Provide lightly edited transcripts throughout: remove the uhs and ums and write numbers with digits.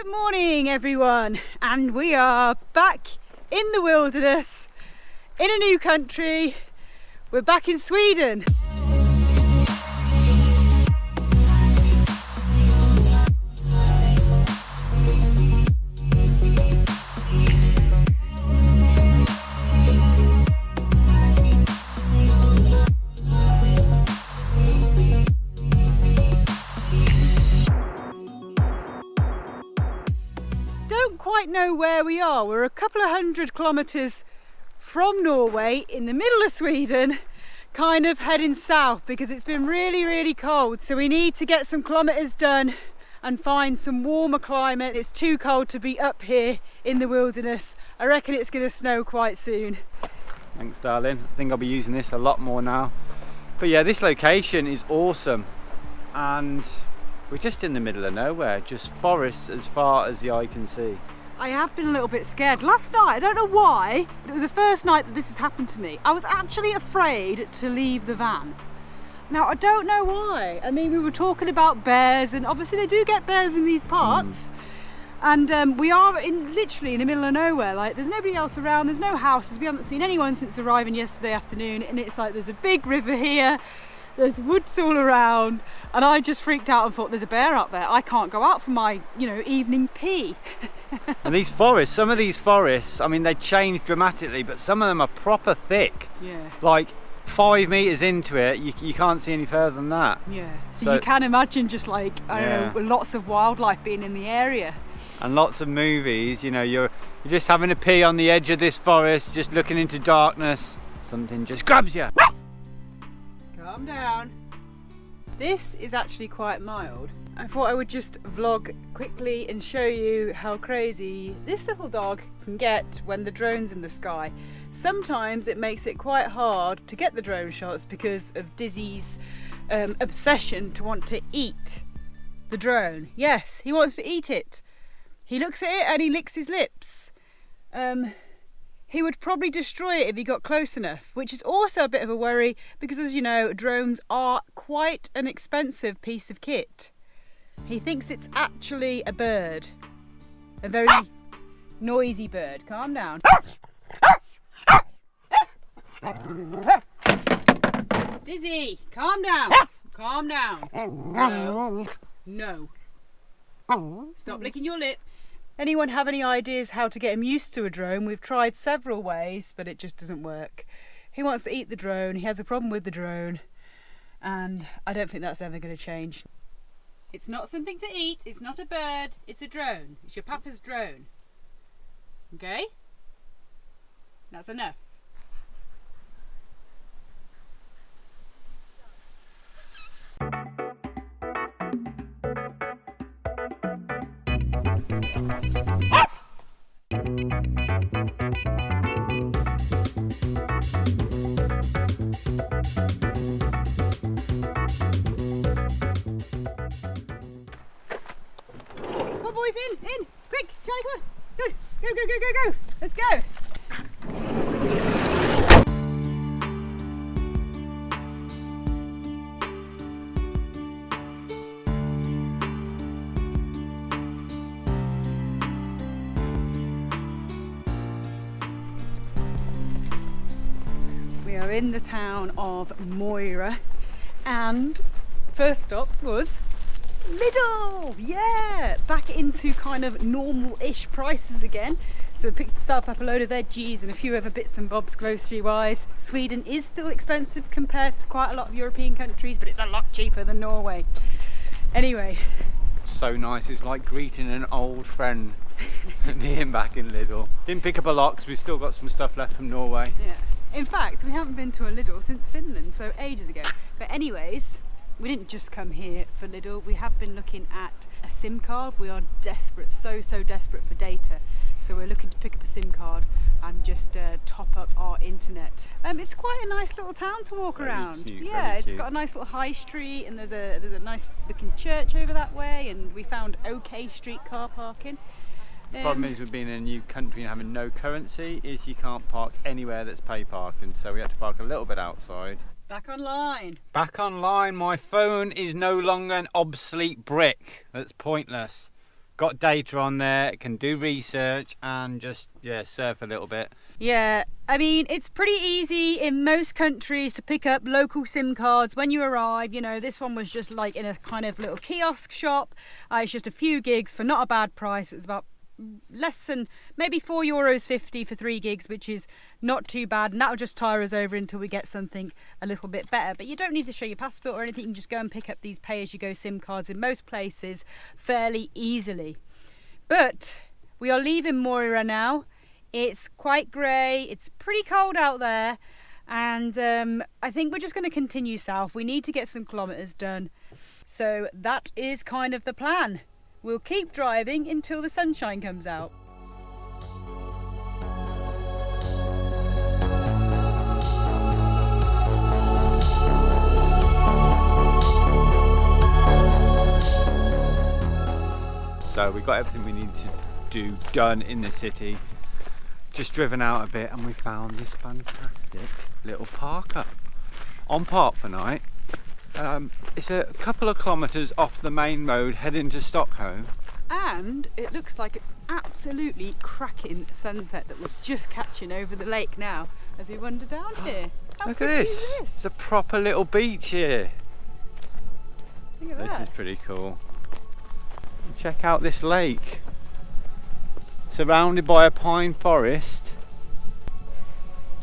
Good morning everyone, and we are back in the wilderness, in a new country. We're back in Sweden. Quite know where we are. We're a couple of 100 kilometers from Norway in the middle of Sweden, kind of heading south because it's been really cold, so we need to get some kilometers done and find some warmer climate. It's too cold to be up here in the wilderness. I reckon it's going to snow quite soon. Thanks darling, I think I'll be using this a lot more now. But yeah, this location is awesome and we're just in the middle of nowhere, just forests as far as the eye can see. I have been a little bit scared. Last night, I don't know why, but it was the first night that this has happened to me. I was actually afraid to leave the van. Now, I don't know why. I mean, we were talking about bears, and obviously they do get bears in these parts. And we are literally in the middle of nowhere. Like, there's nobody else around, there's no houses. We haven't seen anyone since arriving yesterday afternoon, and it's like there's a big river here. There's woods all around, and I just freaked out and thought there's a bear out there. I can't go out for my, evening pee. And these forests, some of these forests, I mean, they change dramatically, but some of them are proper thick. Yeah. Like 5 meters into it, you can't see any further than that. Yeah. So you can imagine just like, I don't know, lots of wildlife being in the area. And lots of movies, you're just having a pee on the edge of this forest, just looking into darkness. Something just grabs you. Calm down. This is actually quite mild. I thought I would just vlog quickly and show you how crazy this little dog can get when the drone's in the sky. Sometimes it makes it quite hard to get the drone shots because of Dizzee's obsession to want to eat the drone. Yes, he wants to eat it. He looks at it and he licks his lips. He would probably destroy it if he got close enough, which is also a bit of a worry because, as you know, drones are quite an expensive piece of kit. He thinks it's actually a bird, a very noisy bird. Calm down. Dizzee, calm down. Calm down. No. Stop licking your lips. Anyone have any ideas how to get him used to a drone? We've tried several ways, but it just doesn't work. He wants to eat the drone, he has a problem with the drone, and I don't think that's ever going to change. It's not something to eat, it's not a bird, it's a drone. It's your papa's drone. Okay? That's enough. In, quick, Charlie, come on, go, let's go. We are in the town of Mora, and first stop was Lidl, yeah, back into kind of normal-ish prices again. So picked myself up a load of veggies and a few other bits and bobs grocery-wise. Sweden is still expensive compared to quite a lot of European countries, but it's a lot cheaper than Norway. Anyway. So nice, it's like greeting an old friend. Being back in Lidl. Didn't pick up a lot because we've still got some stuff left from Norway. Yeah, in fact, we haven't been to a Lidl since Finland, so ages ago. But anyways, we didn't just come here for Lidl, we have been looking at a SIM card. We are desperate, so desperate for data. So we're looking to pick up a SIM card and just top up our internet. It's quite a nice little town to walk around. Cute, yeah, it's got a nice little high street, and there's a nice looking church over that way, and we found OK Street car parking. The problem is with being in a new country and having no currency is you can't park anywhere that's pay parking, so we had to park a little bit outside. Back online. Back online. My phone is no longer an obsolete brick that's pointless. got data on there, can do research and just, yeah, surf a little bit. Yeah, I mean, it's pretty easy in most countries to pick up local SIM cards when you arrive. You know, this one was just like in a kind of little kiosk shop. It's just a few gigs for not a bad price. It was about less than maybe €4.50 for 3 gigs, which is not too bad, and that'll just tire us over until we get something a little bit better. But you don't need to show your passport or anything. You can just go and pick up these pay-as-you-go SIM cards in most places fairly easily. But we are leaving Mora now. It's quite grey, it's pretty cold out there, and I think we're just going to continue south. We need to get some kilometres done, so that is kind of the plan. We'll keep driving until the sunshine comes out. So we got everything we need to do done in the city. Just driven out a bit and we found this fantastic little parker on Park for Night. It's a couple of kilometres off the main road heading to Stockholm. And it looks like it's absolutely cracking sunset that we're just catching over the lake now as we wander down here. Look at this. It's a proper little beach here. Look at This that. is pretty cool. Check out this lake. Surrounded by a pine forest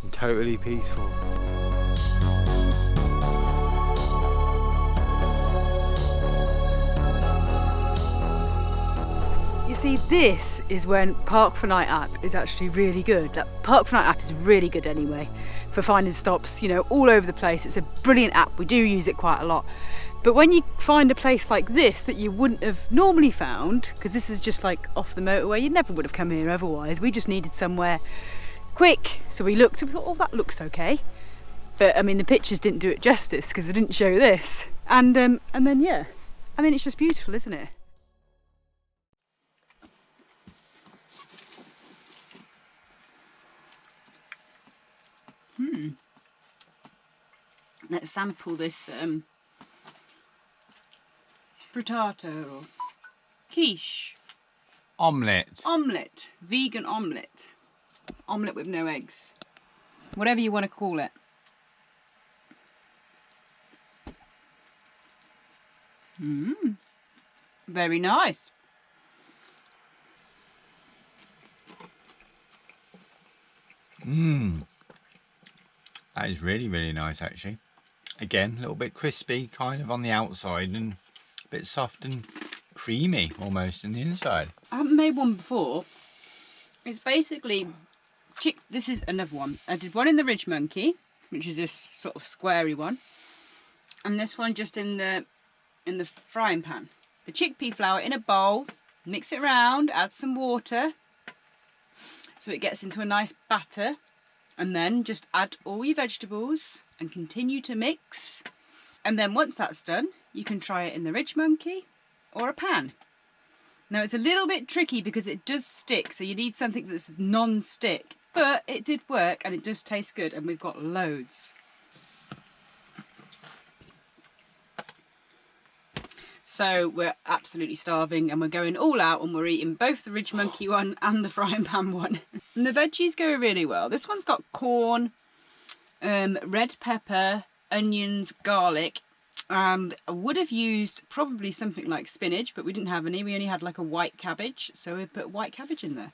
and totally peaceful. You see, this is when Park for Night app is actually really good. That Park for Night app is really good anyway for finding stops, you know, all over the place. It's a brilliant app. We do use it quite a lot. But when you find a place like this that you wouldn't have normally found, because this is just like off the motorway, you never would have come here otherwise. We just needed somewhere quick. So we looked and we thought, oh, that looks okay. But I mean, the pictures didn't do it justice because they didn't show this. And then, yeah, I mean, it's just beautiful, isn't it? Let's sample this frittata or quiche. Omelette. Vegan omelette. Omelette with no eggs. Whatever you want to call it. Very nice. That is really, really nice actually. Again, a little bit crispy kind of on the outside and a bit soft and creamy almost in the inside. I haven't made one before. It's basically this is another one. I did one in the Ridge Monkey, which is this sort of squarey one, and this one just in the frying pan. The chickpea flour in a bowl, mix it around, add some water so it gets into a nice batter, and then just add all your vegetables and continue to mix. And then once that's done, you can try it in the Ridge Monkey or a pan. Now it's a little bit tricky because it does stick, so you need something that's non-stick, but it did work and it does taste good, and we've got loads. So we're absolutely starving and we're going all out, and we're eating both the Ridge Monkey one and the frying pan one. And the veggies go really well. This one's got corn, red pepper, onions, garlic, and I would have used probably something like spinach, but we didn't have any. We only had like a white cabbage, so we put white cabbage in there.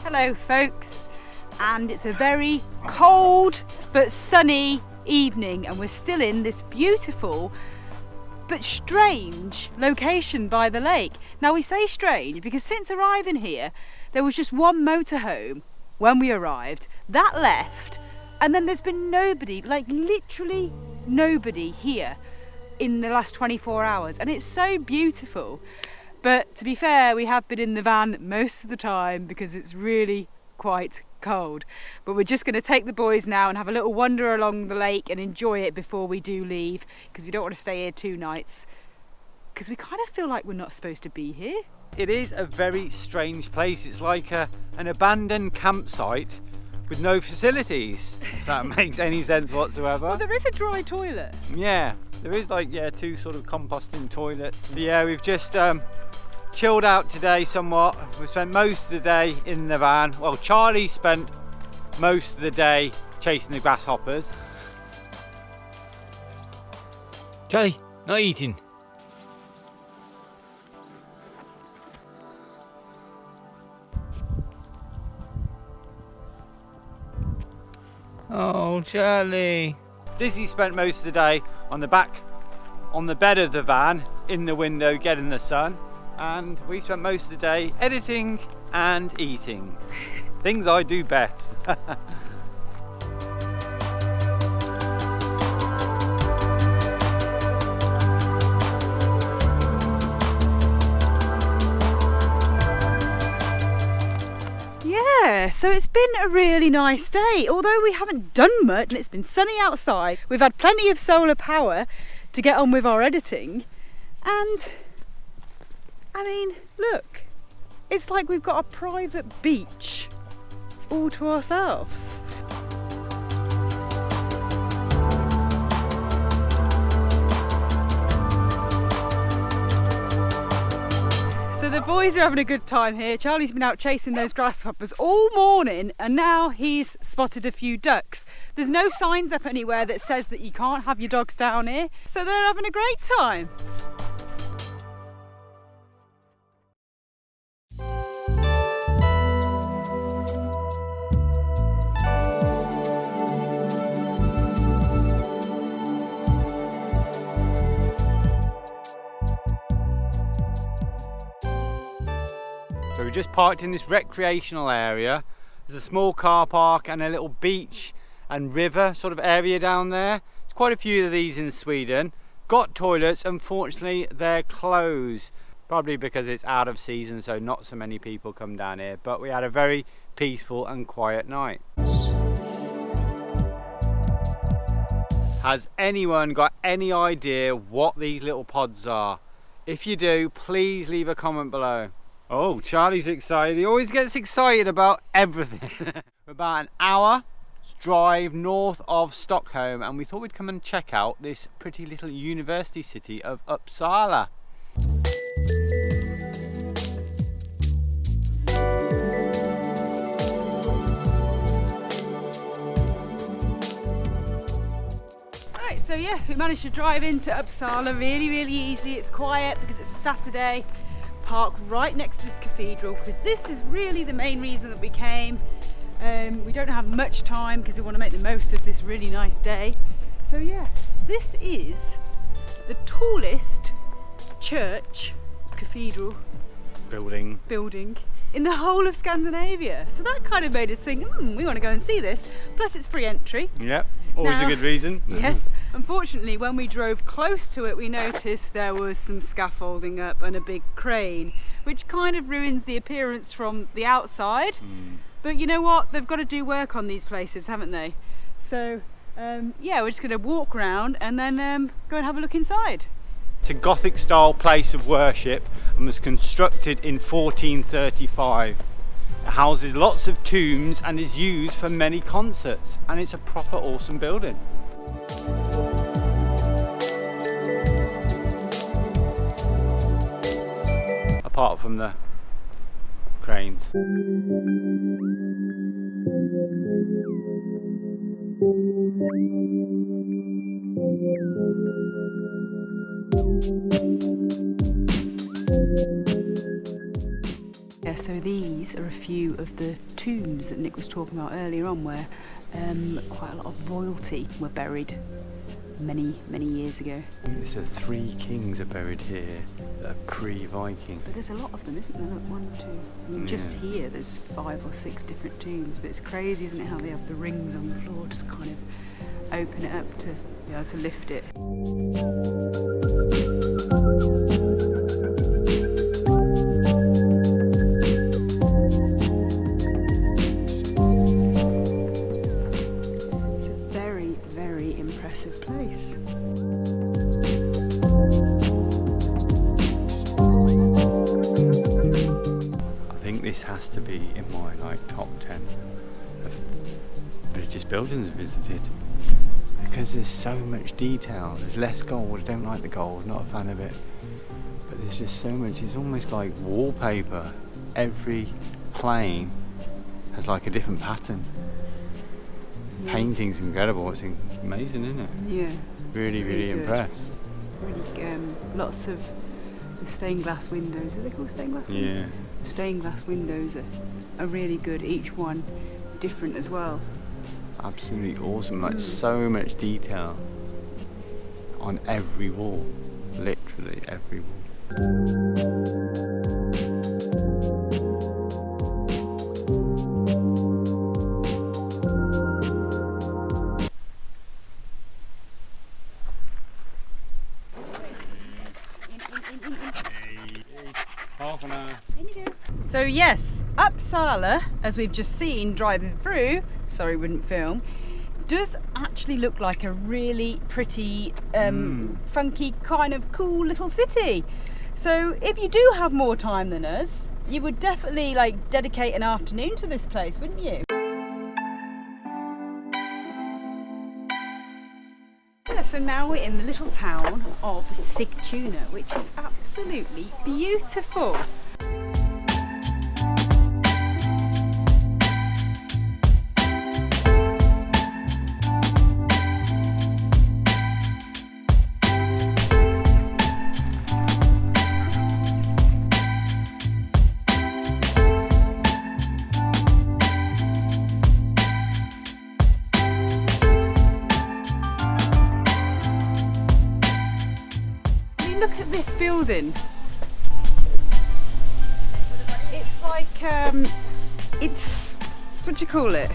Hello folks, and it's a very cold but sunny evening, and we're still in this beautiful but strange location by the lake. Now we say strange because since arriving here there was just one motorhome when we arrived. That left, and then there's been nobody, like literally nobody here in the last 24 hours, and it's so beautiful. But to be fair, we have been in the van most of the time because it's really quite cold. But we're just going to take the boys now and have a little wander along the lake and enjoy it before we do leave, because we don't want to stay here 2 nights, because we kind of feel like we're not supposed to be here. It is a very strange place. It's like an abandoned campsite with no facilities, if that makes any sense whatsoever. Well, there is a dry toilet. Yeah, there is like, yeah, 2 sort of composting toilets. But yeah, we've just chilled out today somewhat. We spent most of the day in the van. Well, Charlie spent most of the day chasing the grasshoppers. Charlie, not eating. Oh, Charlie. Dizzee spent most of the day on the bed of the van, in the window, getting the sun. And we spent most of the day editing and eating. Things I do best. Yeah, so it's been a really nice day. Although we haven't done much and it's been sunny outside, we've had plenty of solar power to get on with our editing. And I mean, look, it's like we've got a private beach all to ourselves. So the boys are having a good time here. Charlie's been out chasing those grasshoppers all morning and now he's spotted a few ducks. There's no signs up anywhere that says that you can't have your dogs down here, so they're having a great time. So we just parked in this recreational area. There's a small car park and a little beach and river sort of area down there. There's quite a few of these in Sweden. Got toilets, unfortunately they're closed. Probably because it's out of season, so not so many people come down here. But we had a very peaceful and quiet night. Has anyone got any idea what these little pods are? If you do, please leave a comment below. Oh, Charlie's excited. He always gets excited about everything. We're about an hour's drive north of Stockholm and we thought we'd come and check out this pretty little university city of Uppsala. Right, so yes, we managed to drive into Uppsala really easy. It's quiet because it's a Saturday. Park right next to this cathedral because this is really the main reason that we came. We don't have much time because we want to make the most of this really nice day. So yes, this is the tallest church, cathedral Building in the whole of Scandinavia. So that kind of made us think, we want to go and see this. Plus it's free entry. Yep, always a good reason. Yes, unfortunately when we drove close to it we noticed there was some scaffolding up and a big crane, which kind of ruins the appearance from the outside. But you know what, they've got to do work on these places, haven't they? So yeah, we're just going to walk around and then go and have a look inside. It's a Gothic style place of worship and was constructed in 1435. It houses lots of tombs and is used for many concerts, and it's a proper awesome building. Apart from the cranes. Yeah, so these are a few of the tombs that Nick was talking about earlier on, where quite a lot of royalty were buried many years ago. So 3 kings are buried here, pre-Viking. But there's a lot of them, isn't there? Look, 1, 2. I mean, just here there's 5 or 6 different tombs. But it's crazy, isn't it, how they have the rings on the floor to kind of open it up to be able to lift it. very impressive place. I think this has to be in my like top 10 of British buildings visited, because there's so much detail. There's less gold. I don't like the gold, not a fan of it, but there's just so much. It's almost like wallpaper. Every plane has like a different pattern. Yeah. Painting's incredible. It's amazing, isn't it? Yeah. Really, really good. impressed. Really, lots of the stained glass windows. Are they called stained glass windows? Yeah. The stained glass windows are really good. Each one different as well. Absolutely awesome. Like so much detail on every wall. Literally every wall. Half an hour. So yes, UPPSALA, as we've just seen driving through, sorry wouldn't film, does actually look like a really pretty, funky, kind of cool little city. So if you do have more time than us, you would definitely like dedicate an afternoon to this place, wouldn't you? Yeah, so now we're in the little town of SIGTUNA, which is absolutely beautiful. Look at this building. It's like, it's, what do you call it?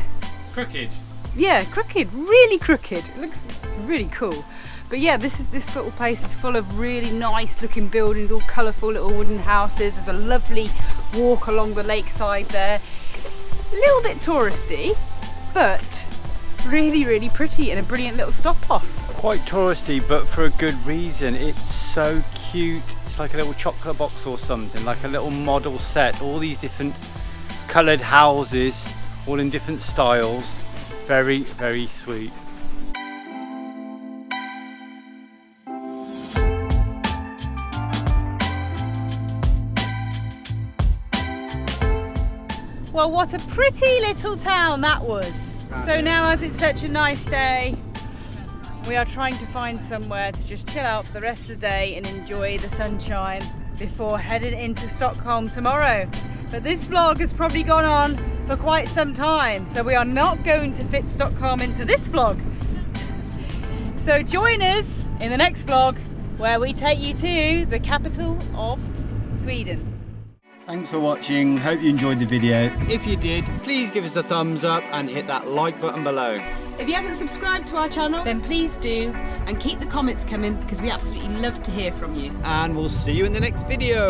Crooked. Yeah, crooked, really crooked. It looks really cool. But yeah, this little place is full of really nice looking buildings, all colourful little wooden houses. There's a lovely walk along the lakeside there. A little bit touristy, but really, really pretty and a brilliant little stop off. Quite touristy, but for a good reason. It's so cute. It's like a little chocolate box or something, like a little model set. All these different coloured houses, all in different styles. Very, very sweet. Well, what a pretty little town that was. So now, as it's such a nice day, we are trying to find somewhere to just chill out for the rest of the day and enjoy the sunshine before heading into Stockholm tomorrow. But this vlog has probably gone on for quite some time, so we are not going to fit Stockholm into this vlog. So join us in the next vlog where we take you to the capital of Sweden. Thanks for watching. Hope you enjoyed the video. If you did, please give us a thumbs up and hit that like button below. If you haven't subscribed to our channel, then please do, and keep the comments coming because we absolutely love to hear from you. And we'll see you in the next video.